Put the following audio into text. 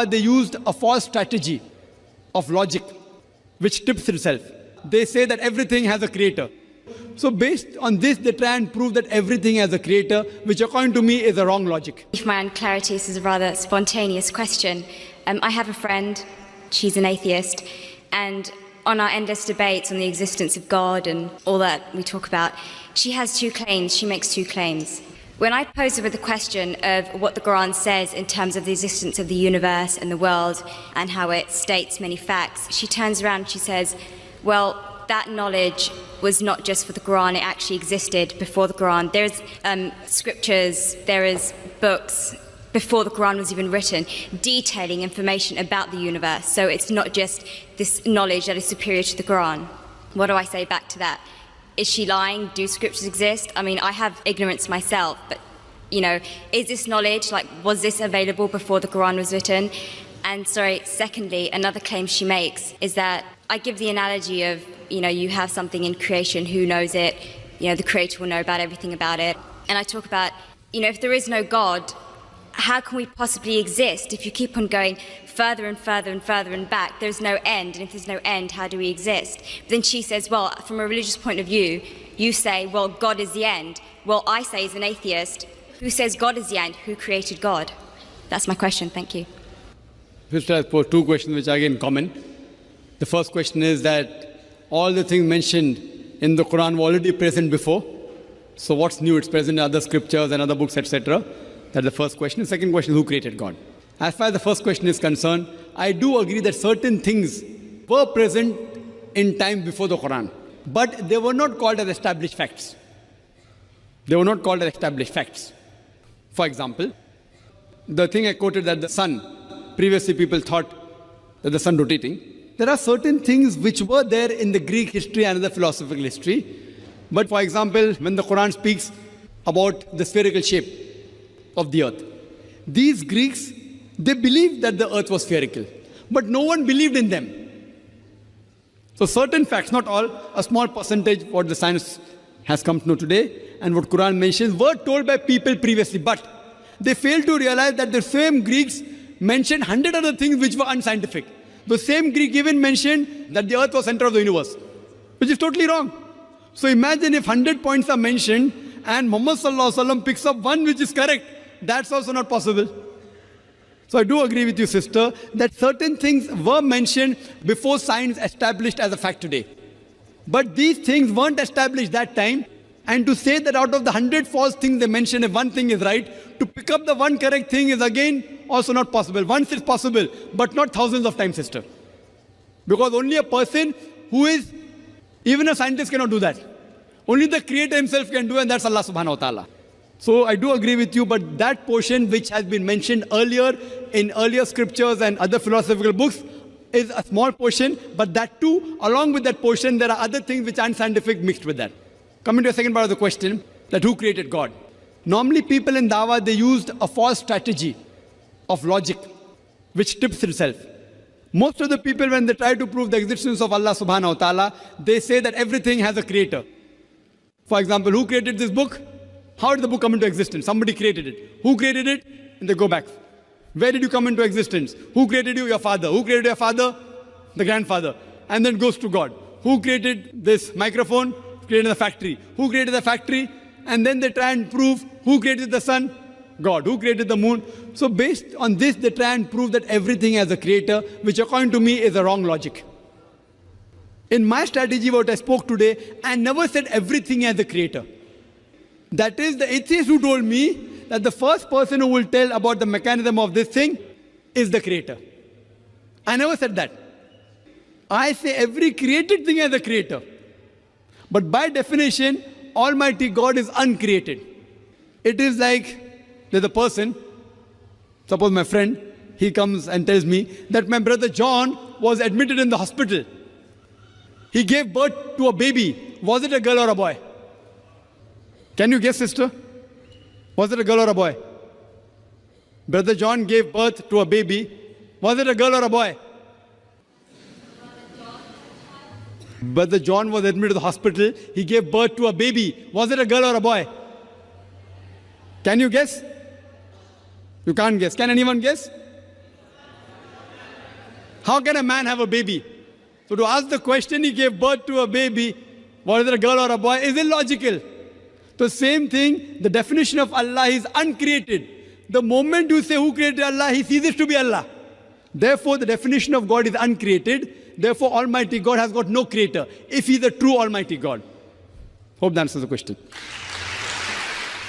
They used a false strategy of logic, which tips itself. They say that everything has a creator. So based on this, they try and prove that everything has a creator, which according to me is a wrong logic. For my own clarity, this is a rather spontaneous question. I have a friend, she's an atheist, and on our endless debates on the existence of God and all that we talk about, she has two claims, she makes two claims. When I pose her with the question of what the Quran says in terms of the existence of the universe and the world and how it states many facts, she turns around and she says, well, that knowledge was not just for the Quran, it actually existed before the Quran. There's scriptures, there is books before the Quran was even written, detailing information about the universe. So it's not just this knowledge that is superior to the Quran. What do I say back to that? Is she lying? Do scriptures exist? I mean, I have ignorance myself, but, is this knowledge, was this available before the Quran was written? And secondly, another claim she makes is that I give the analogy of, you have something in creation, who knows it? The creator will know about everything about it. And I talk about, if there is no God, how can we possibly exist if you keep on going further and further and further and back? There's no end, and if there's no end, how do we exist? But then she says, well, from a religious point of view, you say, well, God is the end. Well, I say as an atheist, who says God is the end? Who created God? That's my question. Thank you. Sister has posed two questions which are again common. The first question is that all the things mentioned in the Quran were already present before. So what's new? It's present in other scriptures and other books, etc. That's the first question. The second question is, who created God? As far as the first question is concerned, I do agree that certain things were present in time before the Quran, but they were not called as established facts. They were not called as established facts. For example, the thing I quoted that the sun, previously people thought that the sun rotating. There are certain things which were there in the Greek history and the philosophical history. But for example, when the Quran speaks about the spherical shape of the earth, these Greeks, they believed that the earth was spherical, but no one believed in them. So certain facts, not all, a small percentage what the science has come to know today and what Quran mentions were told by people previously, but they failed to realize that the same Greeks mentioned 100 other things which were unscientific. The same Greek even mentioned that the earth was center of the universe, which is totally wrong. So imagine if 100 points are mentioned and Muhammad Sallallahu Alaihi Wasallam picks up one which is correct. That's also not possible. So I do agree with you, sister, that certain things were mentioned before science established as a fact today. But these things weren't established that time. And to say that out of the 100 false things they mention, if one thing is right, to pick up the one correct thing is again also not possible. Once it's possible, but not thousands of times, sister. Because only a person who is, even a scientist cannot do that. Only the Creator himself can do, and that's Allah subhanahu wa ta'ala. So I do agree with you, but that portion which has been mentioned earlier in earlier scriptures and other philosophical books is a small portion, but that too, along with that portion, there are other things which aren't scientific mixed with that. Coming to the second part of the question, that who created God? Normally people in Dawah, they used a false strategy of logic, which tips itself. Most of the people, when they try to prove the existence of Allah subhanahu wa ta'ala, they say that everything has a creator. For example, who created this book? How did the book come into existence? Somebody created it. Who created it? And they go back. Where did you come into existence? Who created you? Your father. Who created your father? The grandfather. And then goes to God. Who created this microphone? Created the factory. Who created the factory? And then they try and prove who created the sun? God. Who created the moon? So based on this, they try and prove that everything has a creator, which according to me is a wrong logic. In my strategy, what I spoke today, I never said everything has a creator. That is the atheist who told me that the first person who will tell about the mechanism of this thing is the creator. I never said that. I say every created thing has a creator. But by definition, Almighty God is uncreated. It is like there's a person, suppose my friend, he comes and tells me that my brother John was admitted in the hospital. He gave birth to a baby. Was it a girl or a boy? Can you guess, sister? Was it a girl or a boy? Brother John gave birth to a baby. Was it a girl or a boy? Brother John was admitted to the hospital. He gave birth to a baby. Was it a girl or a boy? Can you guess? You can't guess. Can anyone guess? How can a man have a baby? So to ask the question, he gave birth to a baby, whether a girl or a boy, is illogical. The same thing, the definition of Allah is uncreated. The moment you say who created Allah, he ceases to be Allah. Therefore, the definition of God is uncreated. Therefore, Almighty God has got no creator, if He is a true Almighty God. Hope that answers the question.